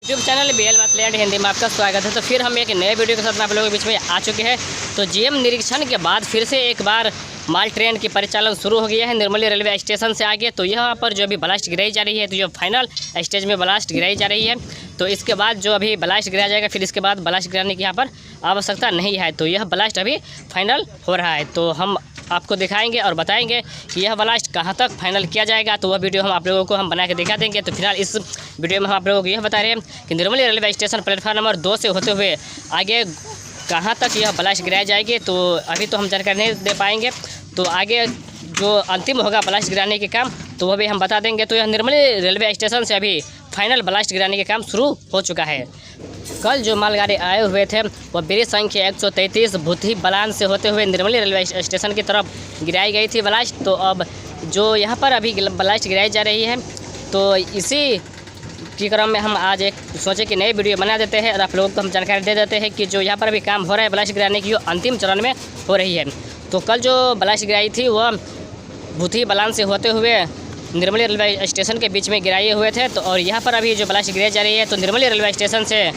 YouTube channel BL मैथलैंड Hindi में आपका स्वागत है। तो फिर हम एक नए वीडियो के साथ आप लोगों के बीच में आ चुके हैं। तो जीएम निरीक्षण के बाद फिर से एक बार माल ट्रेन की परिचालन शुरू हो गया है निर्मली रेलवे स्टेशन से आगे। तो यहाँ पर जो अभी ब्लास्ट गिराई जा रही है, तो जो फाइनल स्टेज में ब्लास्ट गिराई जा रही है, तो इसके बाद जो अभी ब्लास्ट गिराया जाएगा, फिर इसके बाद ब्लास्ट गिराने की यहाँ पर आवश्यकता नहीं है। तो यह ब्लास्ट अभी फाइनल हो रहा है। तो हम आपको दिखाएंगे और बताएंगे कि यह ब्लास्ट कहाँ तक फाइनल किया जाएगा। तो वह वीडियो हम आप लोगों को बना के दिखा देंगे। तो फिलहाल इस वीडियो में हम आप लोगों को यह बता रहे हैं कि Nirmali railway station platform number 2 से होते हुए आगे कहाँ तक यह ब्लास्ट गिराई जाएगी, तो अभी तो हम जानकारी नहीं दे पाएंगे। तो आगे जो अंतिम होगा ब्लास्ट गिराने के काम, तो वह भी हम बता देंगे। तो यह निर्मली रेलवे स्टेशन से अभी फाइनल ब्लास्ट गिराने के काम शुरू हो चुका है। कल जो मालगाड़ी आए हुए थे वह बेरी संख्या 133 भूथी बलान से होते हुए निर्मली रेलवे स्टेशन की तरफ गिराई गई थी ब्लास्ट। तो अब जो यहाँ पर अभी ब्लास्ट गिराई जा रही है, तो इसी के क्रम में हम आज एक सोचे कि नई वीडियो बना देते हैं और आप लोगों को हम जानकारी दे देते हैं कि जो यहाँ पर अभी काम हो रहा है ब्लास्ट गिराने की, वो अंतिम चरण में हो रही है। तो कल जो ब्लास्ट गिराई थी वह भूथी बलान से होते हुए निर्मली रेलवे स्टेशन के बीच में गिराए हुए थे। तो और यहाँ पर अभी जो ब्लास्ट गिराई जा रही है, तो निर्मली रेलवे स्टेशन से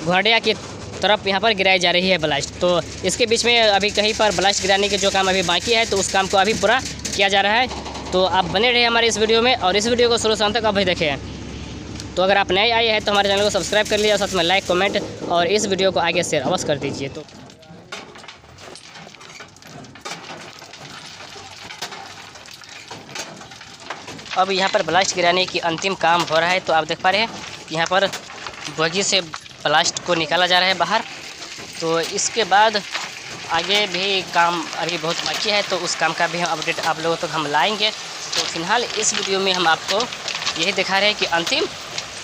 घोड़िया की तरफ यहाँ पर गिराई जा रही है ब्लास्ट। तो इसके बीच में अभी कहीं पर ब्लास्ट गिराने के जो काम अभी बाकी है, तो उस काम को अभी पूरा किया जा रहा है। तो आप बने रहे हमारे इस वीडियो में और इस वीडियो को शुरू से अंत तक अभी देखें। तो अगर आप नए आए हैं तो हमारे चैनल को सब्सक्राइब कर लीजिए और साथ में लाइक, कमेंट और इस वीडियो को आगे शेयर अवश्य कर दीजिए। तो अब यहाँ पर ब्लास्ट गिराने की अंतिम काम हो रहा है। तो आप देख पा रहे हैं यहाँ पर बोगी से ब्लास्ट को निकाला जा रहा है बाहर। तो इसके बाद आगे भी काम अभी बहुत बाकी है, तो उस काम का भी हम अपडेट आप लोगों तक हम लाएंगे। तो फिलहाल इस वीडियो में हम आपको यही दिखा रहे हैं कि अंतिम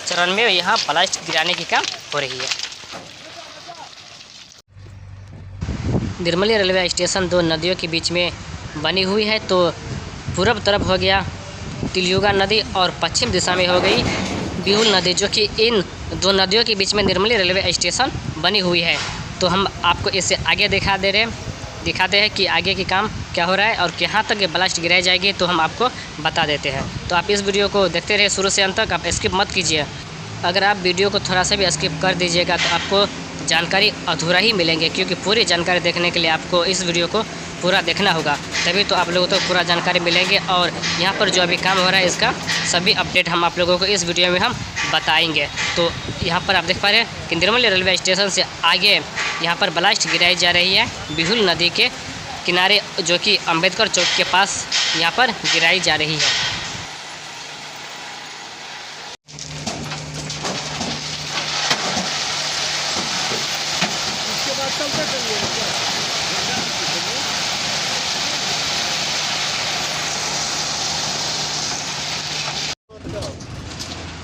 चरण में यहाँ ब्लास्ट गिराने की काम हो रही है। निर्मली रेलवे स्टेशन दो नदियों के बीच में बनी हुई है। तो पूर्व तरफ हो गया तिलयुगा नदी और पश्चिम दिशा में हो गई बिहुल नदी, जो कि इन दो नदियों के बीच में निर्मली रेलवे स्टेशन बनी हुई है। तो हम आपको इससे आगे दिखाते हैं कि आगे की काम क्या हो रहा है और कहाँ तक ब्लास्ट गिराई जाएगी, तो हम आपको बता देते हैं। तो आप इस वीडियो को देखते रहे शुरू से अंत तक, आप स्किप मत कीजिए। अगर आप वीडियो को थोड़ा सा भी स्किप कर दीजिएगा तो आपको जानकारी अधूरा ही मिलेंगे, क्योंकि पूरी जानकारी देखने के लिए आपको इस वीडियो को पूरा देखना होगा, तभी तो आप लोगों को पूरा जानकारी मिलेंगे। और यहाँ पर जो अभी काम हो रहा है इसका सभी अपडेट हम आप लोगों को इस वीडियो में हम बताएंगे। तो यहाँ पर आप देख पा रहे हैं कि निर्मली रेलवे स्टेशन से आगे यहाँ पर ब्लास्ट गिराई जा रही है बिहुल नदी के किनारे, जो कि अंबेडकर चौक के पास यहाँ पर गिराई जा रही है।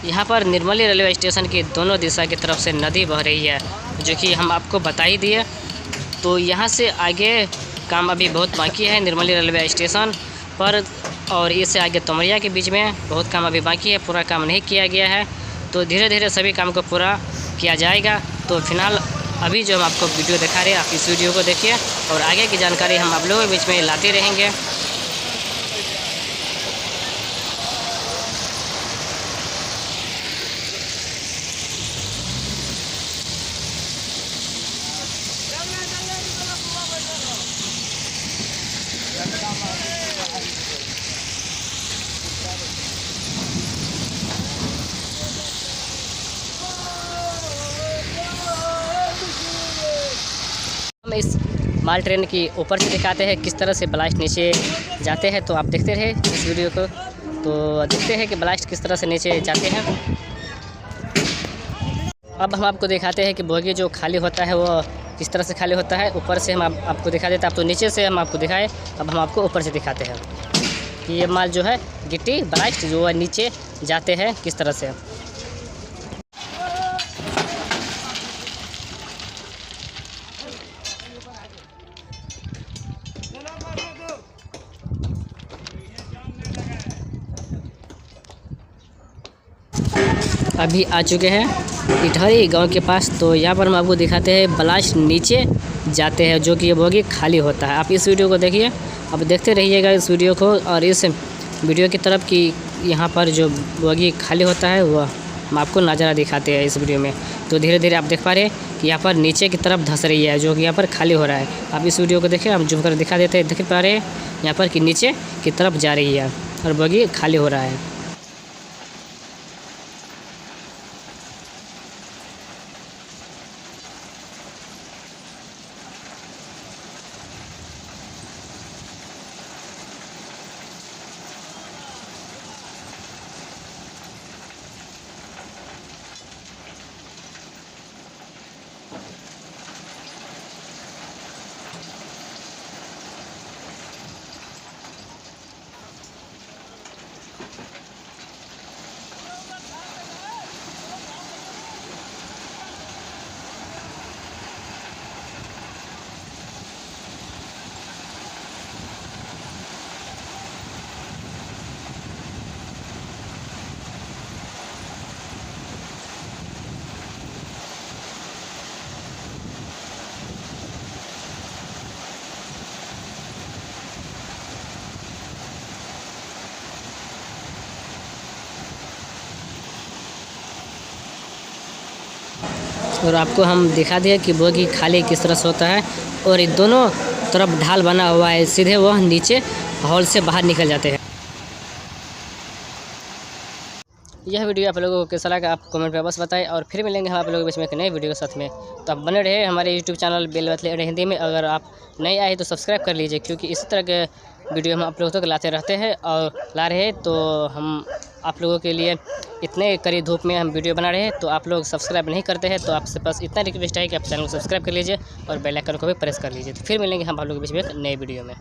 यहाँ पर निर्मली रेलवे स्टेशन की दोनों दिशा की तरफ से नदी बह रही है, जो कि हम आपको बता ही दिए। तो यहाँ से आगे काम अभी बहुत बाकी है निर्मली रेलवे स्टेशन पर, और इससे आगे तमरिया के बीच में बहुत काम अभी बाकी है, पूरा काम नहीं किया गया है। तो धीरे धीरे सभी काम को पूरा किया जाएगा। तो फिलहाल अभी जो हम आपको वीडियो दिखा रहे हैं, आप इस वीडियो को देखिए और आगे की जानकारी हम आप लोगों के बीच में लाते रहेंगे। हम इस माल ट्रेन की ऊपर से दिखाते हैं किस तरह से ब्लास्ट नीचे जाते हैं। तो आप देखते रहे इस वीडियो को, तो देखते हैं कि ब्लास्ट किस तरह से नीचे जाते हैं। अब हम आपको दिखाते हैं कि बोगी जो खाली होता है वो किस तरह से खाली होता है। ऊपर से हम आपको दिखा देते हैं, आप तो नीचे से हम आपको दिखाए, अब हम आपको ऊपर से दिखाते हैं कि ये माल जो है गिट्टी ब्लास्ट जो है नीचे जाते हैं किस तरह से। अभी आ चुके हैं इटहरी गांव के पास। तो यहाँ पर हम आपको दिखाते हैं ब्लास्ट नीचे जाते हैं, जो कि ये बोगी खाली होता है। आप इस वीडियो को देखिए, अब देखते रहिएगा इस वीडियो को और इस वीडियो की तरफ कि यहाँ पर जो बोगी खाली होता है वह हम आपको नज़ारा दिखाते हैं इस वीडियो में। तो धीरे धीरे आप देख पा रहे हैं कि यहाँ पर नीचे की तरफ धंस रही है, जो कि यहाँ पर खाली हो रहा है। आप इस वीडियो को देखिए, हम जूम कर दिखा देते हैं, देख पा रहे हैं यहाँ पर कि नीचे की तरफ जा रही है और बगी खाली हो रहा है। और आपको हम दिखा दिया कि बोगी खाली किस तरह से होता है। और ये दोनों तरफ ढाल बना हुआ है, सीधे वह नीचे हॉल से बाहर निकल जाते हैं। यह वीडियो आप लोगों को कैसा लगा आप कमेंट में बस बताएं, और फिर मिलेंगे हम आप लोगों के बीच में एक नए वीडियो के साथ में। तो आप बने रहे हमारे यूट्यूब चैनल बेल बतले हिंदी में। अगर आप नए आए तो सब्सक्राइब कर लीजिए, क्योंकि इसी तरह के वीडियो हम आप लोगों तक लाते रहते हैं और ला रहे हैं। तो हम आप लोगों के लिए इतने कड़ी धूप में हम वीडियो बना रहे हैं, तो आप लोग सब्सक्राइब नहीं करते हैं। तो आपसे बस इतना रिक्वेस्ट है कि आप चैनल को सब्सक्राइब कर लीजिए और बेल आइकन को भी प्रेस कर लीजिए। तो फिर मिलेंगे हम आप लोगों के बीच में एक नए वीडियो में।